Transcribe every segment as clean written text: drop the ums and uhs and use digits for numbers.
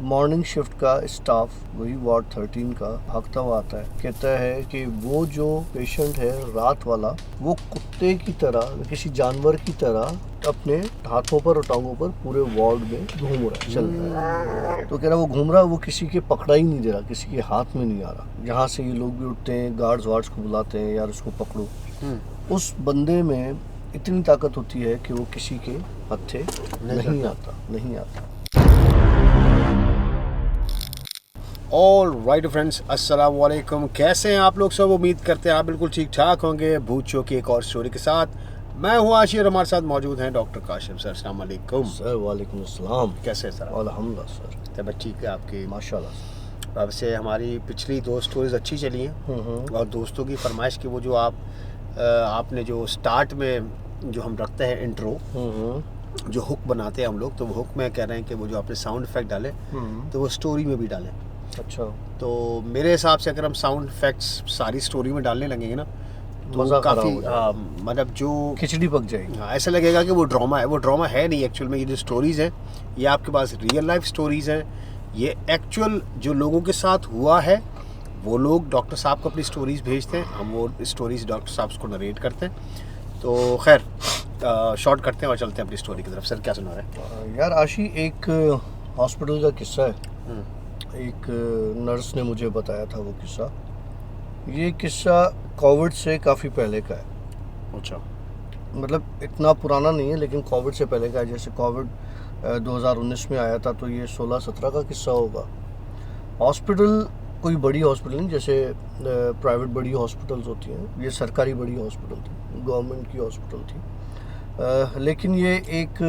Morning shift का staff वही ward 13 का भागता हुआ आता है, कहता है कि वो जो पेशेंट है रात वाला, वो कुत्ते की तरह, किसी जानवर की तरह अपने हाथों पर और टांगों पर पूरे वार्ड में घूम रहा है, चल रहा है। तो कह रहा वो घूम रहा है, वो किसी के पकड़ा ही नहीं दे रहा, किसी के हाथ में नहीं आ रहा। जहाँ से ये लोग भी उठते हैं, गार्ड्स वार्ड्स को बुलाते हैं, यार इसको पकड़ो। उस बंदे में इतनी ताकत होती है कि वो किसी के हत्थे नहीं आता। ऑल राइट फ्रेंड्स, अस्सलाम वालेकुम। कैसे हैं आप लोग सब? उम्मीद करते हैं आप बिल्कुल ठीक ठाक होंगे। भूत शो की एक और स्टोरी के साथ मैं हूँ आशिर, हमारे साथ मौजूद हैं डॉक्टर काशिम सर। अस्सलाम वालेकुम सर। वालेकुम अस्सलाम। कैसे हैं सर? अल्हम्दुलिल्लाह सर। तबीयत ठीक है आपकी? माशाल्लाह सर। अब से हमारी पिछली दो स्टोरीज अच्छी चली हैं और दोस्तों की फरमाइश की वो जो आपने जो स्टार्ट में जो हम रखते हैं इंट्रो, जो हुक बनाते हैं हम लोग, तो वो हुक में कह रहे हैं कि वो जो आपने साउंड इफेक्ट डाले तो वो स्टोरी में भी डालें। अच्छा। तो मेरे हिसाब से अगर हम साउंड इफेक्ट्स सारी स्टोरी में डालने लगेंगे ना तो मज़ा काफ़ी खराब मतलब जो खिचड़ी पक जाएगी। ऐसा लगेगा कि वो ड्रामा है। वो ड्रामा है नहीं एक्चुअल में। ये जो स्टोरीज़ हैं ये आपके पास रियल लाइफ स्टोरीज़ हैं। ये एक्चुअल जो लोगों के साथ हुआ है, वो लोग डॉक्टर साहब को अपनी स्टोरीज़ भेजते हैं, हम वो स्टोरीज़ डॉक्टर साहब को नरेट करते हैं। तो खैर शॉर्ट करते हैं और चलते हैं अपनी स्टोरी की तरफ। सर क्या सुना रहे हैं? यार आशी, एक हॉस्पिटल का किस्सा है। एक नर्स ने मुझे बताया था वो किस्सा। ये किस्सा कोविड से काफ़ी पहले का है। अच्छा। मतलब इतना पुराना नहीं है, लेकिन कोविड से पहले का है। जैसे कोविड 2019 में आया था, तो ये 16-17 का किस्सा होगा। हॉस्पिटल कोई बड़ी हॉस्पिटल नहीं, जैसे प्राइवेट बड़ी हॉस्पिटल्स होती हैं, ये सरकारी बड़ी हॉस्पिटल थी, गवर्नमेंट की हॉस्पिटल थी। लेकिन ये एक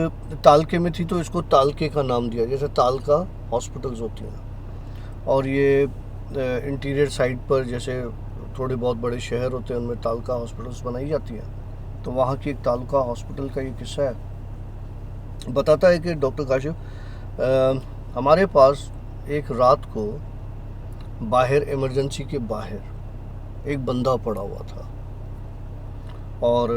तालके में थी, तो इसको तालके का नाम दिया, जैसे तालका हॉस्पिटल्स होती हैं। और ये इंटीरियर साइड पर, जैसे थोड़े बहुत बड़े शहर होते हैं, उनमें तालका हॉस्पिटल्स बनाई जाती हैं। तो वहाँ की एक तालका हॉस्पिटल का ये किस्सा है। बताता है कि डॉक्टर काशिफ, हमारे पास एक रात को बाहर, इमरजेंसी के बाहर एक बंदा पड़ा हुआ था और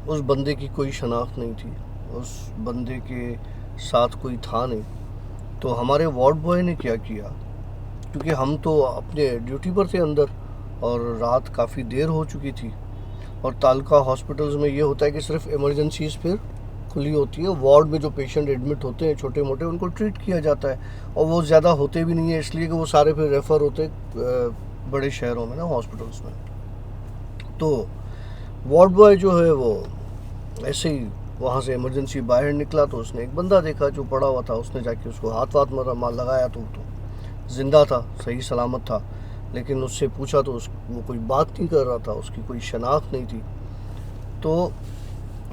उस बंदे की कोई शनाख्त नहीं थी, उस बंदे के साथ कोई था नहीं। तो हमारे वार्ड बॉय ने क्या किया, क्योंकि हम तो अपने ड्यूटी पर थे अंदर और रात काफ़ी देर हो चुकी थी, और तालका हॉस्पिटल्स में ये होता है कि सिर्फ इमरजेंसीज फिर खुली होती है। वार्ड में जो पेशेंट एडमिट होते हैं छोटे मोटे, उनको ट्रीट किया जाता है, और वो ज़्यादा होते भी नहीं है, इसलिए कि वो सारे फिर रेफ़र होते बड़े शहरों में ना, हॉस्पिटल्स में। तो वार्ड बॉय जो है वो ऐसे ही वहाँ से इमरजेंसी बाहर निकला, तो उसने एक बंदा देखा जो पड़ा हुआ था। उसने जाके उसको हाथ वाथ मार लगाया, तो ज़िंदा था, सही सलामत था। लेकिन उससे पूछा तो वो कोई बात नहीं कर रहा था, उसकी कोई शनाख्त नहीं थी। तो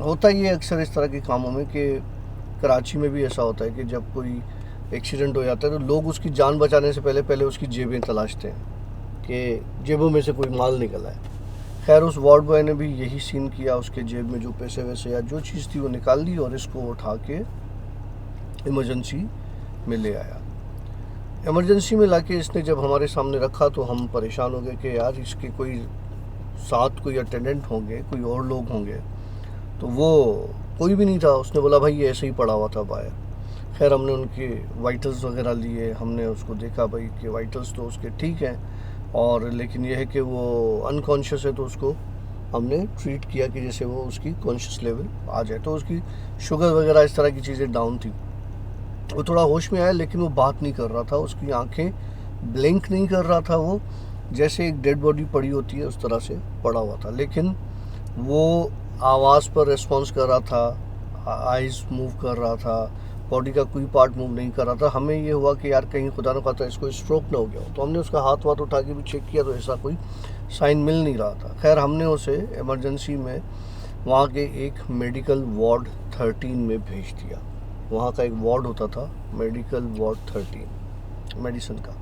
होता ही है अक्सर इस तरह के कामों में कि कराची में भी ऐसा होता है कि जब कोई एक्सीडेंट हो जाता है तो लोग उसकी जान बचाने से पहले उसकी जेबें तलाशते हैं कि जेबों में से कोई माल निकला है। खैर, उस वार्ड बॉय ने भी यही सीन किया। उसके जेब में जो पैसे वैसे या जो चीज़ थी वो निकाल ली और इसको उठा के इमरजेंसी में ले आया। इमरजेंसी में लाके इसने जब हमारे सामने रखा तो हम परेशान हो गए कि यार इसके कोई साथ कोई अटेंडेंट होंगे, कोई और लोग होंगे। तो वो कोई भी नहीं था। उसने बोला भाई ये ऐसे ही पड़ा हुआ था बाहर। खैर, हमने उनके वाइटल्स वगैरह लिए, हमने उसको देखा भाई कि वाइटल्स तो उसके ठीक हैं, और लेकिन यह है कि वो अनकॉन्शियस है, तो उसको हमने ट्रीट किया कि जैसे वो उसकी कॉन्शियस लेवल आ जाए। तो उसकी शुगर वगैरह इस तरह की चीज़ें डाउन थी। वो थोड़ा होश में आया, लेकिन वो बात नहीं कर रहा था, उसकी आंखें ब्लिंक नहीं कर रहा था। वो जैसे एक डेड बॉडी पड़ी होती है उस तरह से पड़ा हुआ था, लेकिन वो आवाज़ पर रिस्पॉन्स कर रहा था, आइज़ मूव कर रहा था, बॉडी का कोई पार्ट मूव नहीं कर रहा था। हमें ये हुआ कि यार कहीं खुदा न खास्ता इसको स्ट्रोक ना हो गया हो। तो हमने उसका हाथ वाथ उठा के भी चेक किया, तो ऐसा कोई साइन मिल नहीं रहा था। खैर, हमने उसे इमरजेंसी में वहाँ के एक मेडिकल वार्ड 13 में भेज दिया। वहाँ का एक वार्ड होता था, मेडिकल वार्ड 13 मेडिसिन का।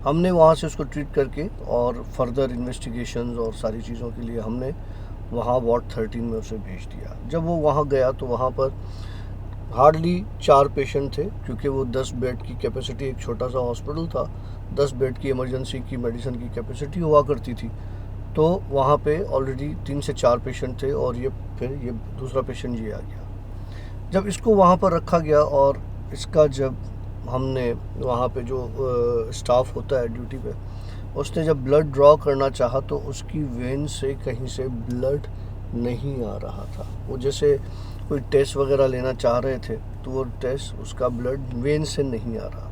हमने वहाँ से उसको ट्रीट करके और फर्दर इन्वेस्टिगेशंस और सारी चीज़ों के लिए हमने वहाँ वार्ड 13 में उसे भेज दिया। जब वो वहाँ गया तो वहाँ पर हार्डली 4 पेशेंट थे, क्योंकि वो 10 बेड की कैपेसिटी, एक छोटा सा हॉस्पिटल था, 10 बेड की इमरजेंसी की मेडिसिन की कैपेसिटी हुआ करती थी। तो वहाँ पे ऑलरेडी 3 से 4 पेशेंट थे, और ये दूसरा पेशेंट ये आ गया। जब इसको वहाँ पर रखा गया और इसका जब हमने वहाँ पे जो स्टाफ होता है ड्यूटी पे, उसने जब ब्लड ड्रॉ करना चाहा तो उसकी वेन से कहीं से ब्लड नहीं आ रहा था। वो जैसे कोई टेस्ट वगैरह लेना चाह रहे थे तो वो टेस्ट, उसका ब्लड वेन से नहीं आ रहा था।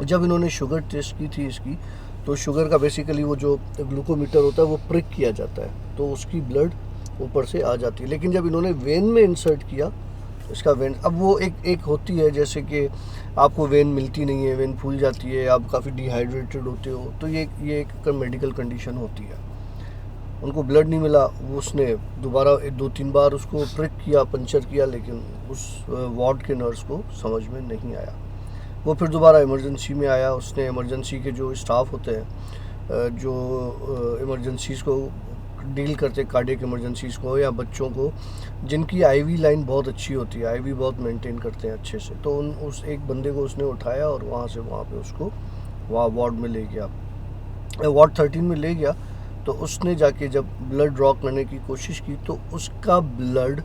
जब इन्होंने शुगर टेस्ट की थी इसकी, तो शुगर का बेसिकली वो जो ग्लूकोमीटर होता है वो प्रिक किया जाता है तो उसकी ब्लड ऊपर से आ जाती है। लेकिन जब इन्होंने वेन में इंसर्ट किया इसका वेन, अब वो एक होती है जैसे कि आपको वेन मिलती नहीं है, वेन फूल जाती है, आप काफ़ी डिहाइड्रेटेड होते हो, तो ये एक मेडिकल कंडीशन होती है। उनको ब्लड नहीं मिला, वो उसने दोबारा 2-3 बार उसको प्रिक किया, पंचर किया, लेकिन उस वार्ड के नर्स को समझ में नहीं आया। वो फिर दोबारा इमरजेंसी में आया। उसने इमरजेंसी के जो स्टाफ होते हैं जो इमरजेंसीज़ को डील करते, कार्डियक इमरजेंसीज़ को या बच्चों को जिनकी आईवी लाइन बहुत अच्छी होती है, आईवी बहुत मेंटेन करते हैं अच्छे से, तो उस एक बंदे को उसने उठाया और वहाँ पे उसको वार्ड में ले गया, वार्ड 13 में ले गया। तो उसने जाके जब ब्लड ड्रॉ करने की कोशिश की तो उसका blood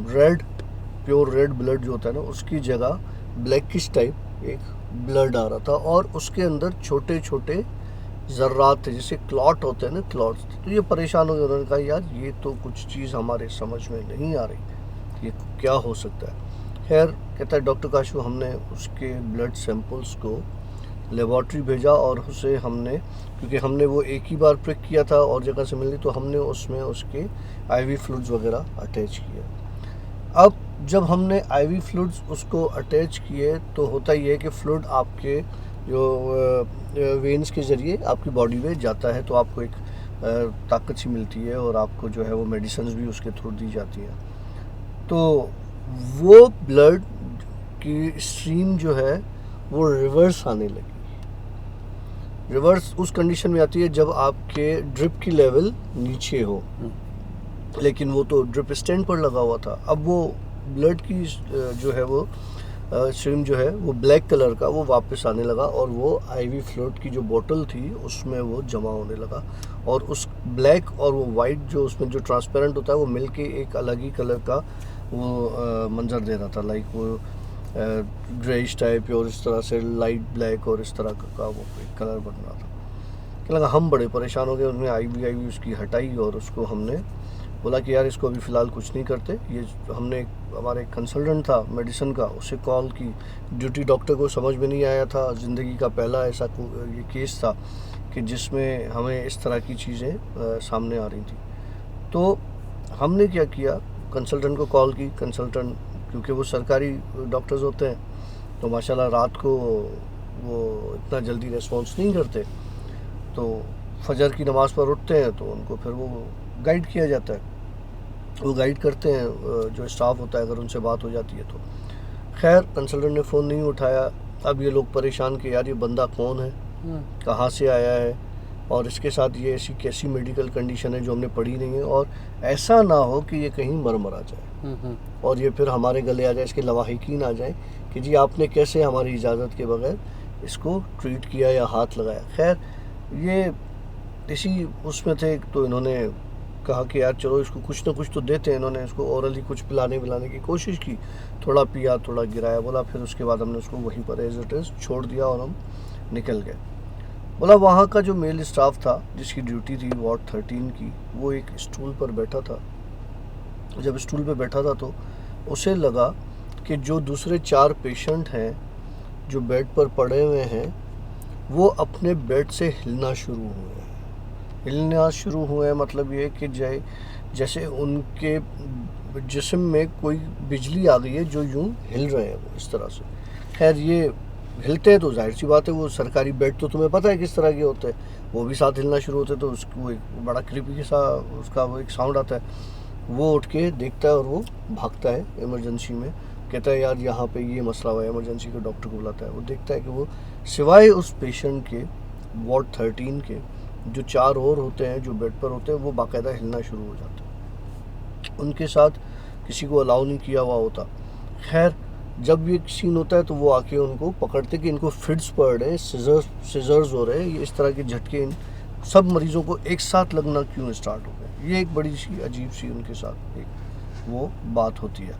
red, pure red blood जो होता है ना, उसकी जगह ब्लैकिश टाइप एक ब्लड आ रहा था और उसके अंदर छोटे छोटे ज़र्रात थे, जैसे क्लॉट होते हैं ना, क्लॉट्स। तो ये परेशान हो गए, उन्होंने कहा यार ये तो कुछ चीज़ हमारे समझ में नहीं आ रही, ये क्या हो सकता है। खैर कहता है डॉक्टर काशू, हमने उसके ब्लड सैंपल्स को लेबॉर्ट्री भेजा और उसे हमने, क्योंकि हमने वो एक ही बार प्रिक किया था और जगह से मिली, तो हमने उसमें उसके आईवी फ्लूइड्स वगैरह अटैच किए। अब जब हमने आईवी फ्लूइड्स उसको अटैच किए तो होता ये है कि फ्लूइड आपके जो वेन्स के ज़रिए आपकी बॉडी में जाता है, तो आपको एक ताकत सी मिलती है और आपको जो है वो मेडिसिन भी उसके थ्रू दी जाती है। तो वो ब्लड की स्ट्रीम जो है वो रिवर्स आने लगी। रिवर्स उस कंडीशन में आती है जब आपके ड्रिप की लेवल नीचे हो, लेकिन वो तो ड्रिप स्टैंड पर लगा हुआ था। अब वो ब्लड की जो है वो स्ट्रीम जो है वो ब्लैक कलर का वो वापस आने लगा और वो आईवी फ्लूइड की जो बोतल थी उसमें वो जमा होने लगा और उस ब्लैक और वो वाइट जो उसमें जो ट्रांसपेरेंट होता है वो मिलके एक अलग ही कलर का वो मंजर दे रहा था, लाइक वो ग्रेइश टाइप और इस तरह से लाइट ब्लैक और इस तरह का वो एक कलर बन रहा था। क्या लगा, हम बड़े परेशान हो गए। उन्होंने आईवी उसकी हटाई और उसको हमने बोला कि यार इसको अभी फ़िलहाल कुछ नहीं करते। ये हमने हमारे कंसल्टेंट था मेडिसिन का, उसे कॉल की। ड्यूटी डॉक्टर को समझ में नहीं आया था, ज़िंदगी का पहला ऐसा ये केस था कि जिसमें हमें इस तरह की चीज़ें सामने आ रही थी। तो हमने क्या किया, कंसल्टेंट को कॉल की। कंसल्टेंट क्योंकि वो सरकारी डॉक्टर्स होते हैं तो माशाल्लाह रात को वो इतना जल्दी रिस्पॉन्स नहीं करते, तो फजर की नमाज़ पर उठते हैं तो उनको फिर वो गाइड किया जाता है, वो गाइड करते हैं जो स्टाफ होता है, अगर उनसे बात हो जाती है तो। खैर कंसल्टेंट ने फ़ोन नहीं उठाया। अब ये लोग परेशान कि यार ये बंदा कौन है, कहाँ से आया है और इसके साथ ये ऐसी कैसी मेडिकल कंडीशन है जो हमने पढ़ी नहीं है, और ऐसा ना हो कि ये कहीं मर जाए और ये फिर हमारे गले आ जाए, इसके लवाहिकीन आ जाए कि जी आपने कैसे हमारी इजाज़त के बगैर इसको ट्रीट किया या हाथ लगाया। खैर ये इसी उसमें थे, तो इन्होंने कहा कि यार चलो इसको कुछ ना कुछ तो देते हैं। इन्होंने इसको ओरली कुछ पिलाने की कोशिश की, थोड़ा पिया, थोड़ा गिराया, बोला। फिर उसके बाद हमने उसको वहीं पर एज इट इज़ छोड़ दिया और हम निकल गए। बोला वहाँ का जो मेल स्टाफ था जिसकी ड्यूटी थी वार्ड 13 की, वो एक स्टूल पर बैठा था। जब स्टूल पर बैठा था तो उसे लगा कि जो दूसरे 4 पेशेंट हैं जो बेड पर पड़े हुए हैं वो अपने बेड से हिलना शुरू हुए मतलब ये कि जैसे उनके जिस्म में कोई बिजली आ गई है जो यूं हिल रहे हैं वो इस तरह से। खैर ये हिलते हैं तो जाहिर सी बात है, वो सरकारी बेड तो तुम्हें पता है किस तरह के होते हैं, वो भी साथ हिलना शुरू होते, तो उसको एक बड़ा क्रिपी सा उसका वो एक साउंड आता है। वो उठ के देखता है और वो भागता है इमरजेंसी में, कहता है यार यहाँ पे ये मसला हुआ है। इमरजेंसी के डॉक्टर को बुलाता है। वो देखता है कि वो सिवाय उस पेशेंट के वार्ड 13 के जो 4 और होते हैं जो बेड पर होते हैं वो बाकायदा हिलना शुरू हो जाते हैं। उनके साथ किसी को अलाउ नहीं किया हुआ होता। खैर जब ये सीन होता है तो वो आके उनको पकड़ते कि इनको फिट्स पड़ रहे हैं, सीजर्स हो रहे हैं, ये इस तरह के झटके इन सब मरीज़ों को एक साथ लगना क्यों स्टार्ट हो गए। ये एक बड़ी सी अजीब सी उनके साथ एक वो बात होती है।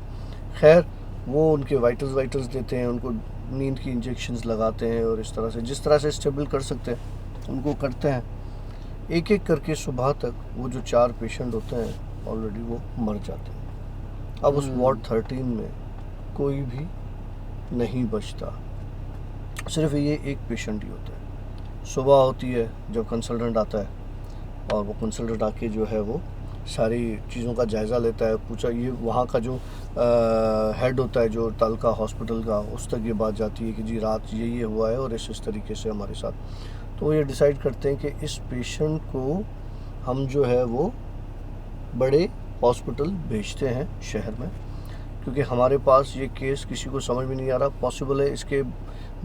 खैर वो उनके वाइटल्स देते हैं, उनको नींद की इंजेक्शंस लगाते हैं और इस तरह से जिस तरह से स्टेबल कर सकते हैं उनको करते हैं। एक एक करके सुबह तक वो जो 4 पेशेंट होते हैं ऑलरेडी वो मर जाते हैं। अब उस वार्ड 13 में कोई भी नहीं बचता, सिर्फ ये एक पेशेंट ही होता है। सुबह होती है जब कंसल्टेंट आता है और वो कंसल्टेंट आके जो है वो सारी चीज़ों का जायज़ा लेता है, पूछा ये वहाँ का जो हेड होता है जो तालका हॉस्पिटल का, उस तक ये बात जाती है कि जी रात ये हुआ है और इस तरीके से हमारे साथ। तो वो ये डिसाइड करते हैं कि इस पेशेंट को हम जो है वो बड़े हॉस्पिटल भेजते हैं शहर में, क्योंकि हमारे पास ये केस किसी को समझ में नहीं आ रहा। पॉसिबल है इसके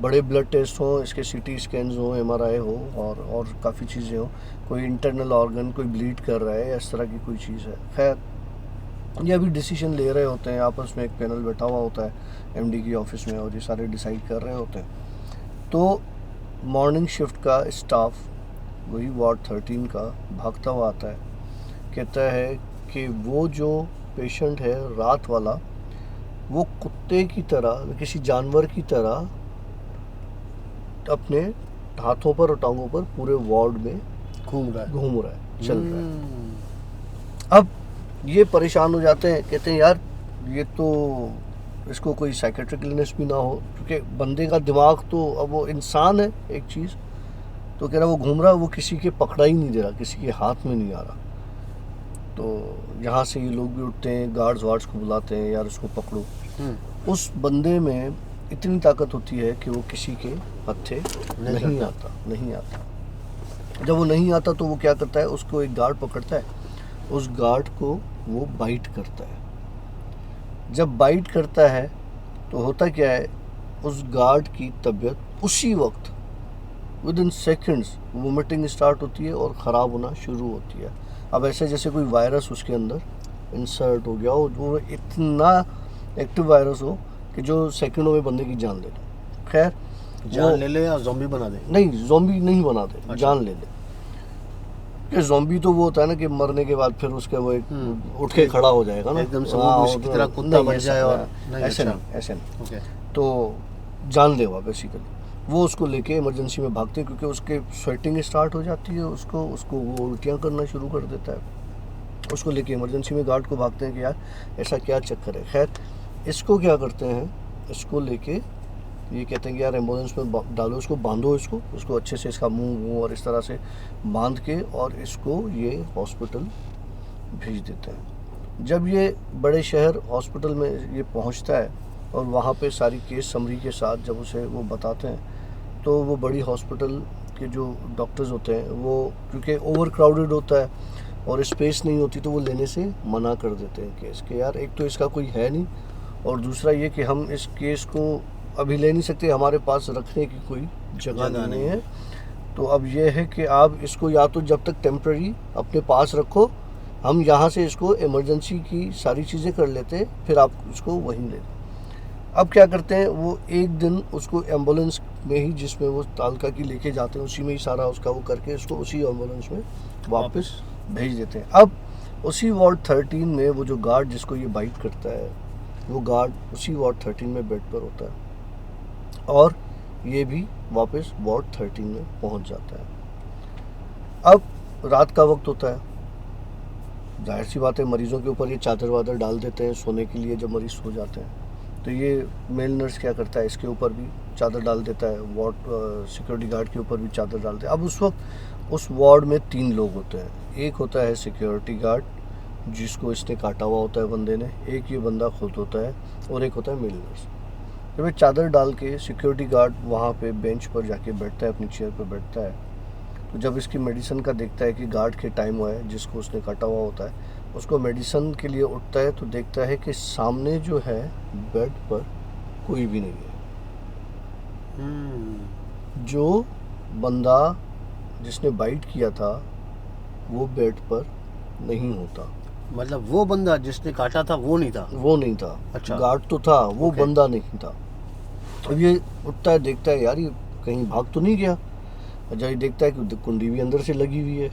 बड़े ब्लड टेस्ट हों, इसके सीटी स्कैन्स हों, MRI हो और काफ़ी चीज़ें हों, कोई इंटरनल ऑर्गन कोई ब्लीड कर रहा है, इस तरह की कोई चीज़ है। खैर ये अभी डिसीजन ले रहे होते हैं, आपस में एक पैनल बैठा हुआ होता है MD की ऑफिस में और ये सारे डिसाइड कर रहे होते हैं। तो मॉर्निंग शिफ्ट का स्टाफ वही वार्ड 13 का भागता हुआ आता है, कहता है कि वो जो पेशेंट है रात वाला, वो कुत्ते की तरह, किसी जानवर की तरह अपने हाथों पर और टांगों पर पूरे वार्ड में घूम रहा है, चल रहा है। अब ये परेशान हो जाते हैं, कहते हैं यार ये तो इसको कोई साइकेट्रिक इलनेस भी ना हो, क्योंकि बंदे का दिमाग तो, अब वो इंसान है एक चीज़, तो कह रहा वो घूम रहा है, वो किसी के पकड़ा ही नहीं दे रहा, किसी के हाथ में नहीं आ रहा। तो यहाँ से ये लोग भी उठते हैं, गार्ड्स वार्ड्स को बुलाते हैं, यार उसको पकड़ो। उस बंदे में इतनी ताकत होती है कि वो किसी के हत्थे नहीं आता। जब वो नहीं आता तो वो क्या करता है, उसको एक गार्ड पकड़ता है, उस गार्ड को वो बाइट करता है। जब बाइट करता है तो होता क्या है, उस गार्ड की तबीयत उसी वक्त with in seconds vomiting start होती है और ख़राब होना शुरू होती है। अब ऐसे जैसे कोई वायरस उसके अंदर इंसर्ट हो गया हो, वो इतना एक्टिव वायरस हो कि जो सेकंडों में बंदे की जान ले ले। खैर जान ले ले या ज़ॉम्बी बना दे? नहीं, ज़ॉम्बी नहीं बना दे, अच्छा। जान ले ले। कि ज़ॉम्बी तो वो होता है ना कि मरने के बाद फिर उसका वो एक उठ के खड़ा हो जाएगा ना, एकदम से हाँ, वो उसकी तरह कुत्ता बन जाए और ऐसे अच्छा। नहीं, ऐसे नहीं। ओके। तो जानलेवा बेसिकली वो उसको लेके इमरजेंसी में भागते हैं, क्योंकि उसके स्वेटिंग स्टार्ट हो जाती है, उसको वो उल्टियाँ करना शुरू कर देता है। उसको लेके इमरजेंसी में गार्ड को भागते हैं कि यार ऐसा क्या चक्कर है। खैर इसको क्या करते हैं, इसको लेके ये कहते हैं कि यार एम्बुलेंस में डालो, इसको बांधो, इसको अच्छे से इसका मुंह और इस तरह से बांध के और इसको ये हॉस्पिटल भेज देते हैं। जब ये बड़े शहर हॉस्पिटल में ये पहुंचता है और वहाँ पे सारी केस समरी के साथ जब उसे वो बताते हैं, तो वो बड़ी हॉस्पिटल के जो डॉक्टर्स होते हैं वो, क्योंकि ओवर क्राउडेड होता है और स्पेस नहीं होती, तो वो लेने से मना कर देते हैं केस के। यार एक तो इसका कोई है नहीं, और दूसरा ये कि हम इस केस को अभी ले नहीं सकते, हमारे पास रखने की कोई जगह नहीं है। तो अब ये है कि आप इसको या तो जब तक टेम्प्रेरी अपने पास रखो, हम यहाँ से इसको इमरजेंसी की सारी चीज़ें कर लेते हैं, फिर आप इसको वहीं ले। अब क्या करते हैं, वो एक दिन उसको एम्बुलेंस में ही, जिसमें वो तालका की लेके जाते हैं, उसी में ही सारा उसका वो करके इसको उसी एम्बुलेंस में वापस भेज देते हैं। अब उसी वार्ड 13 में वो जो गार्ड जिसको ये बाइट करता है, वो गार्ड उसी वार्ड 13 में बेड पर होता है और ये भी वापस वार्ड 13 में पहुंच जाता है। अब रात का वक्त होता है, जाहिर सी बात है मरीज़ों के ऊपर ये चादर वादर डाल देते हैं सोने के लिए जब मरीज़ सो जाते हैं। तो ये मेल नर्स क्या करता है, इसके ऊपर भी चादर डाल देता है, वार्ड सिक्योरिटी गार्ड के ऊपर भी चादर डालते हैं। अब उस वक्त उस वार्ड में 3 लोग होते हैं, एक होता है सिक्योरिटी गार्ड जिसको इसने काटा हुआ होता है बंदे ने, एक ये बंदा खुद होता है और एक होता है मेल नर्स। जब ये चादर डाल के सिक्योरिटी गार्ड वहाँ पे बेंच पर जाके बैठता है, अपनी चेयर पर बैठता है, तो जब इसकी मेडिसिन का देखता है कि गार्ड के टाइम हुआ है जिसको उसने काटा हुआ होता है, उसको मेडिसिन के लिए उठता है तो देखता है कि सामने जो है बेड पर कोई भी नहीं है। जो बंदा जिसने बाइट किया था वो बेड पर नहीं होता। मतलब वो बंदा जिसने काटा था वो नहीं था? वो नहीं था। अच्छा। गार्ड तो था, वो ओके। बंदा नहीं था। अब ये उठता है, देखता है यार ये कहीं भाग तो नहीं गया। जब ये देखता है कि कुंडी भी अंदर से लगी हुई है,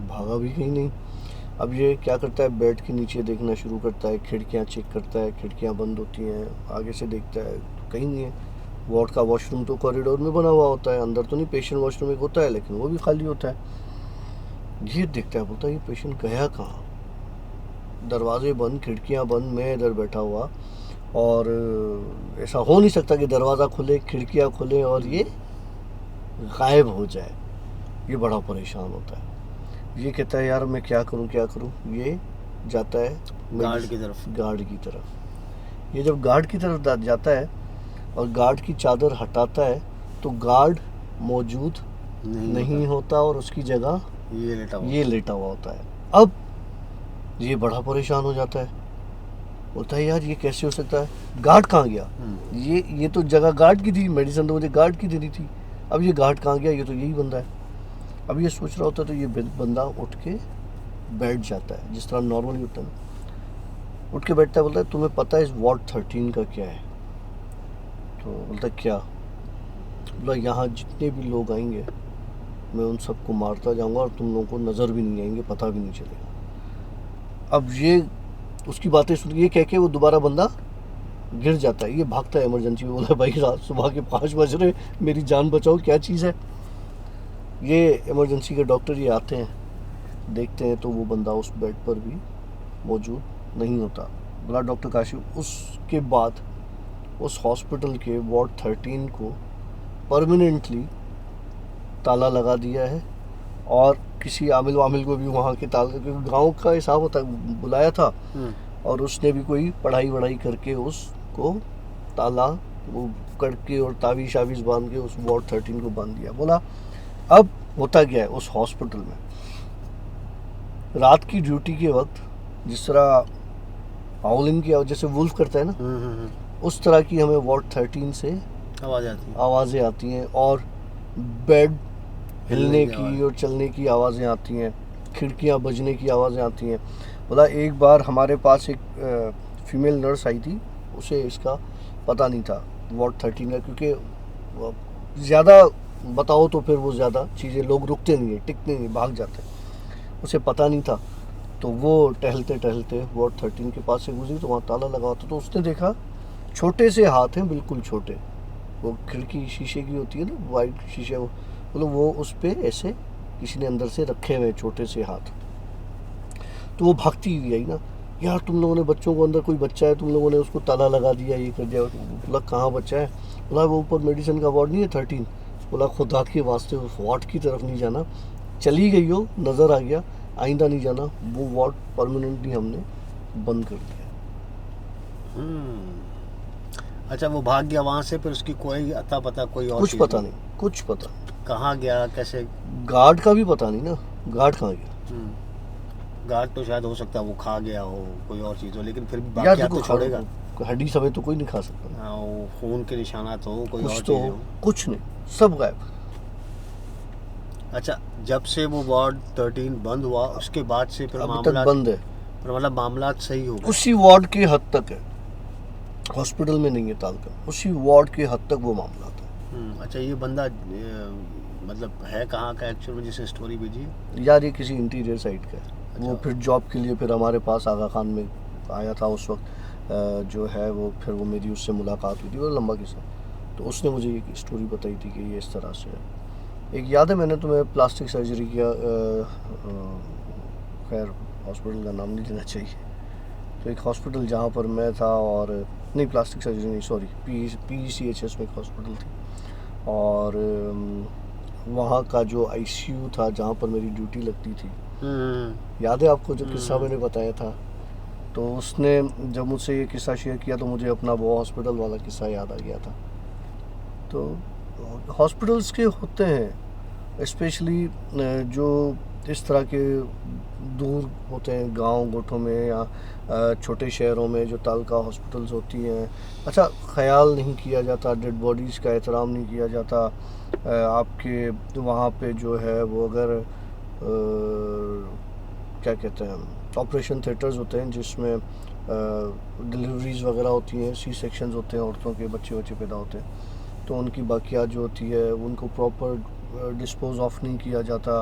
भागा भी कहीं नहीं। अब ये क्या करता है, बेड के नीचे देखना शुरू करता है, खिड़कियाँ चेक करता है, खिड़कियाँ बंद होती हैं, आगे से देखता है तो कहीं नहीं है। वार्ड का वॉशरूम तो कॉरिडोर में बना हुआ होता है, अंदर तो नहीं, पेशेंट वॉशरूम एक होता है लेकिन वो भी खाली होता है। ये देखता है, बोलता है ये पेशेंट गया कहाँ, दरवाजे बंद, खिड़कियाँ बंद, मैं इधर बैठा हुआ, और ऐसा हो नहीं सकता कि दरवाज़ा खुले, खिड़कियाँ खुले और ये गायब हो जाए। ये बड़ा परेशान होता है। ये कहता है यार मैं क्या करूं क्या करूं। ये जाता है गार्ड की तरफ। गार्ड की तरफ। ये जब गार्ड की तरफ जाता है और गार्ड की चादर हटाता है तो गार्ड मौजूद नहीं होता और उसकी जगह ये लेटा हुआ होता है। अब ये बड़ा परेशान हो जाता है, बोलता है यार ये कैसे हो सकता है, गार्ड कहाँ गया, ये तो जगह गार्ड की थी, मेडिसिन तो मुझे गार्ड की देनी थी, अब ये गार्ड कहाँ गया, ये तो यही बंदा है। अब ये सोच रहा होता है तो ये बंदा उठ के बैठ जाता है, जिस तरह नॉर्मली होता है ना, उठ के बैठता है, बोलता है तुम्हें पता है इस वार्ड 13 का क्या है। तो बोलता है क्या, बोला यहाँ जितने भी लोग आएंगे मैं उन सबको मारता जाऊंगा और तुम लोगों को नज़र भी नहीं आएंगे, पता भी नहीं चलेगा। अब ये उसकी बातें सुन ये कह के वो दोबारा बंदा गिर जाता है। ये भागता है इमरजेंसी में, बोला भाई रात सुबह के 5 बज रहे, मेरी जान बचाओ, क्या चीज़ है। ये इमरजेंसी के डॉक्टर ये आते हैं, देखते हैं तो वो बंदा उस बेड पर भी मौजूद नहीं होता। बोला डॉक्टर काशिफ, उसके बाद उस हॉस्पिटल के वार्ड 13 को परमानेंटली ताला लगा दिया है, और किसी आमिल वामिल को भी वहाँ के ताला, क्योंकि गांव का हिसाब होता है, बुलाया था और उसने भी कोई पढ़ाई वढ़ाई करके उसको ताला वो करके और तावीज़ शावीज़ बांध के उस वार्ड 13 को बांध दिया। बोला अब होता क्या है उस हॉस्पिटल में, रात की ड्यूटी के वक्त जिस तरह हाउलिंग की जैसे वुल्फ करता है ना, उस तरह की हमें वार्ड 13 से आवाज़ें आती हैं और बेड हिलने की और चलने की आवाज़ें आती हैं, खिड़कियां बजने की आवाज़ें आती हैं। बोला एक बार हमारे पास एक फीमेल नर्स आई थी, उसे इसका पता नहीं था वार्ड 13 का, क्योंकि ज़्यादा बताओ तो फिर वो ज़्यादा चीज़ें लोग रुकते नहीं है, टिकते नहीं, भाग जाते हैं, उसे पता नहीं था। तो वो टहलते टहलते वार्ड 13 के पास से गुजरी तो वहाँ ताला लगा होता, तो उसने देखा छोटे से हाथ हैं, बिल्कुल छोटे, वो खिड़की शीशे की होती है ना, वाइट शीशे, मतलब वो उस पर ऐसे किसी ने अंदर से रखे हुए छोटे से हाथ। तो वो भागती हुई आई ना, यार तुम लोगों ने बच्चों को, अंदर कोई बच्चा है, तुम लोगों ने उसको ताला लगा दिया, ये कर दिया। बोला कहाँ बच्चा है, बोला वो ऊपर मेडिसिन का वार्ड नहीं है 13। बोला खुदा के वास्ते उस वार्ड की तरफ नहीं जाना, चली गई हो, नज़र आ गया, आइंदा नहीं जाना, वो वार्ड परमानेंटली हमने बंद कर दिया। अच्छा, वो भाग गया वहाँ से, फिर उसकी कोई अता पता, कोई और कुछ पता नहीं, कुछ पता कहाँ गया, कैसे, गार्ड का भी पता नहीं ना, गार्ड कहाँ गया। गार्ड तो शायद हो सकता है वो खा गया हो, कोई और चीज़ हो, लेकिन फिर भी बाकी तो छोड़ेगा, हड्डी समेत तो कोई नहीं खा सकता। वो खून के निशानात हो, कोई और तो चीज़ हो, कुछ नहीं, सब गायब। अच्छा, जब से वो वार्ड 13 बंद हुआ उसके बाद से फिर अभी तक बंद है, मतलब मामला सही हो गया, उसी वार्ड के हद तक है, हॉस्पिटल में नहीं है तालका, उसी वार्ड के हद तक वो मामला था। अच्छा, ये बंदा मतलब है कहाँ का एक्चुअल में, जिसे स्टोरी भेजी यार ये किसी इंटीरियर साइड का है। अच्छा। वो फिर जॉब के लिए फिर हमारे पास आगा खान में आया था उस वक्त, जो है वो फिर वो मेरी उससे मुलाकात हुई थी, वो लंबा किस्सा। तो उसने मुझे ये स्टोरी बताई थी कि ये इस तरह से है। एक याद है मैंने तुम्हें प्लास्टिक सर्जरी किया, खैर हॉस्पिटल का नाम नहीं लेना चाहिए, तो एक हॉस्पिटल जहाँ पर मैं था, और नहीं प्लास्टिक सर्जरी नहीं, सॉरी, PGCHS में एक हॉस्पिटल थी, और वहाँ का जो ICU था जहाँ पर मेरी ड्यूटी लगती थी, याद है आपको जो किस्सा मैंने बताया था। तो उसने जब मुझसे ये किस्सा शेयर किया तो मुझे अपना वो हॉस्पिटल वाला किस्सा याद आ गया था। तो हॉस्पिटल्स के होते हैं स्पेशली जो इस तरह के दूर होते हैं, गांव गोठों में या छोटे शहरों में जो तालका हॉस्पिटल्स होती हैं। अच्छा, ख्याल नहीं किया जाता, डेड बॉडीज़ का एहतराम नहीं किया जाता। आपके वहाँ पे जो है वो अगर क्या कहते हैं, ऑपरेशन थिएटर्स होते हैं जिसमें डिलीवरीज़ वगैरह होती हैं, C-सेक्शंस होते हैं, औरतों के बच्चे पैदा होते हैं, तो उनकी बाकियात जो होती है उनको प्रॉपर डिस्पोज ऑफ नहीं किया जाता।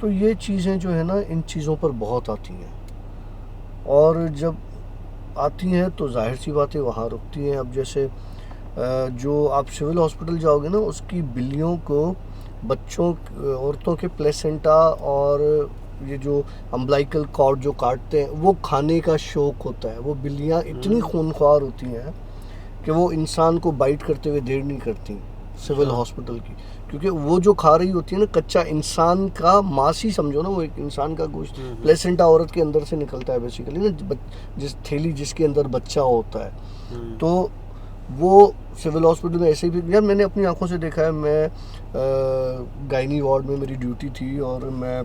तो ये चीज़ें जो है ना, इन चीज़ों पर बहुत आती हैं, और जब आती हैं तो जाहिर सी बात है वहाँ रुकती हैं। अब जैसे जो आप सिविल हॉस्पिटल जाओगे ना, उसकी बिल्लियों को बच्चों, औरतों के प्लेसेंटा और ये जो अम्बिलिकल कॉर्ड जो काटते हैं, वो खाने का शौक होता है। वो बिल्लियाँ इतनी खूंखार होती हैं कि वो इंसान को बाइट करते हुए देर नहीं करती सिविल हॉस्पिटल की, क्योंकि वो जो खा रही होती है ना, कच्चा इंसान का मांस ही समझो ना, वो एक इंसान का गोश्त, प्लेसेंटा औरत के अंदर से निकलता है बेसिकली ना, जिस थैली जिसके अंदर बच्चा होता है। तो वो सिविल हॉस्पिटल में ऐसे ही, यार मैंने अपनी आंखों से देखा है। मैं गायनी वार्ड में मेरी ड्यूटी थी, और मैं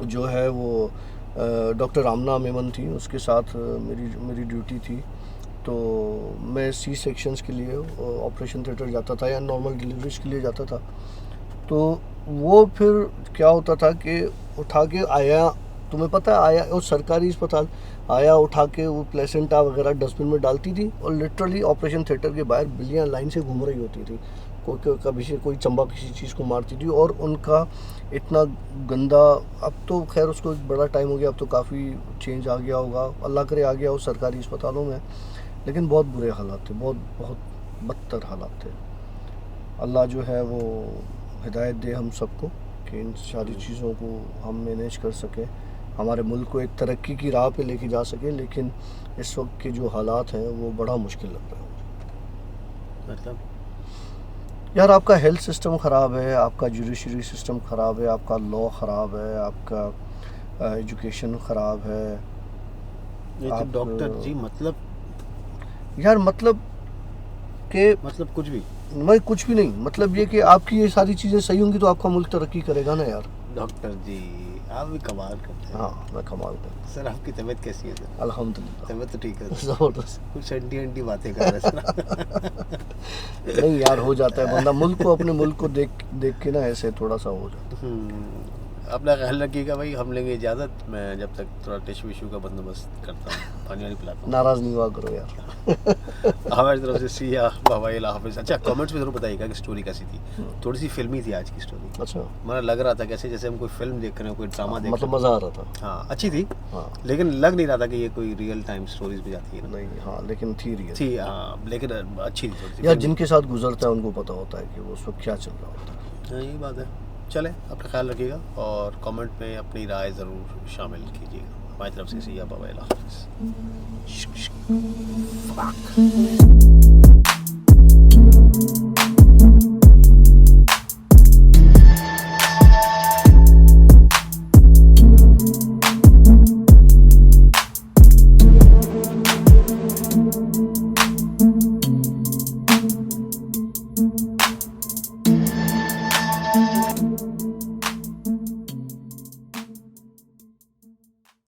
जो है वो डॉक्टर रामना मेमन थी, उसके साथ मेरी ड्यूटी थी। तो मैं सी सेक्शंस के लिए ऑपरेशन थिएटर जाता था या नॉर्मल डिलीवरीज के लिए जाता था। तो वो फिर क्या होता था कि उठा के आया, तुम्हें पता है, आया, और सरकारी अस्पताल, आया उठा के वो प्लेसेंटा वगैरह डस्टबिन में डालती थी, और लिटरली ऑपरेशन थिएटर के बाहर बिल्लियाँ लाइन से घूम रही होती थी। कभी से कोई चंबा किसी चीज़ को मारती थी, और उनका इतना गंदा, अब तो खैर उसको बड़ा टाइम हो गया, अब तो काफ़ी चेंज आ गया होगा, अल्लाह करे आ गया हो सरकारी अस्पतालों में, लेकिन बहुत बुरे हालात थे, बहुत बदतर हालात थे। अल्लाह जो है वो हिदायत दे हम सबको कि इन सारी चीज़ों को हम मैनेज कर सकें, हमारे मुल्क को एक तरक्की की राह पे लेके जा सकें। लेकिन इस वक्त के जो हालात हैं वो बड़ा मुश्किल लग रहा है मुझे। मतलब यार, आपका हेल्थ सिस्टम ख़राब है, आपका जुडिशरी सिस्टम ख़राब है, आपका लॉ ख़राब है, आपका एजुकेशन ख़राब है। ये तो आप डॉक्टर जी, मतलब यार, मतलब कुछ भी मैं कुछ भी नहीं, मतलब ये कि आपकी ये सारी चीज़ें सही होंगी तो आपका मुल्क तरक्की करेगा ना यार। डॉक्टर जी आप भी कमाल करते हैं। हाँ, मैं कमाल करता सर आपकी तबीयत कैसी है सर? हूँ, अल्हम्दुलिल्लाह, तबीयत तो ठीक है सर? ज़बरदस्त। कुछ अंटी बातें कर रहे हैं सर। नहीं यार, हो जाता है बंदा, मुल्क को, अपने मुल्क को देख के ना ऐसे थोड़ा सा हो जाता अपना ख्याल रखिएगा भाई, हम लेंगे इजाज़त। मैं जब तक थोड़ा टिश्यू विशू का बंदोबस्त करता हूँ, पानी वानी पिलाता है। हूँ। नाराज़ नहीं हुआ करो यार। हमारी तरफ से सिया बाबा हाफिज़। अच्छा, कमेंट्स में ज़रूर बताइएगा कि स्टोरी कैसी थी। थोड़ी सी फिल्मी थी आज की स्टोरी। अच्छा, हमारा लग रहा था कैसे जैसे हम कोई फिल्म देख रहे हैं, कोई ड्रामा देख रहे मतलब हैं। मज़ा आ रहा था। हाँ, अच्छी थी, हाँ, लेकिन लग नहीं रहा था कि ये कोई रियल टाइम स्टोरीज भी जाती है ना। नहीं, हाँ, लेकिन थी रियल थी, हाँ, लेकिन अच्छी थी थोड़ी सी यार। फिल्मी। जिनके साथ गुजरता है उनको पता होता है कि वो उस वक्त क्या चल रहा होता है। हाँ, यही बात है। चलें, अपना ख्याल रखिएगा और कमेंट में अपनी राय ज़रूर शामिल कीजिएगा। हमारी तरफ से सिया बाबा हाफिज़।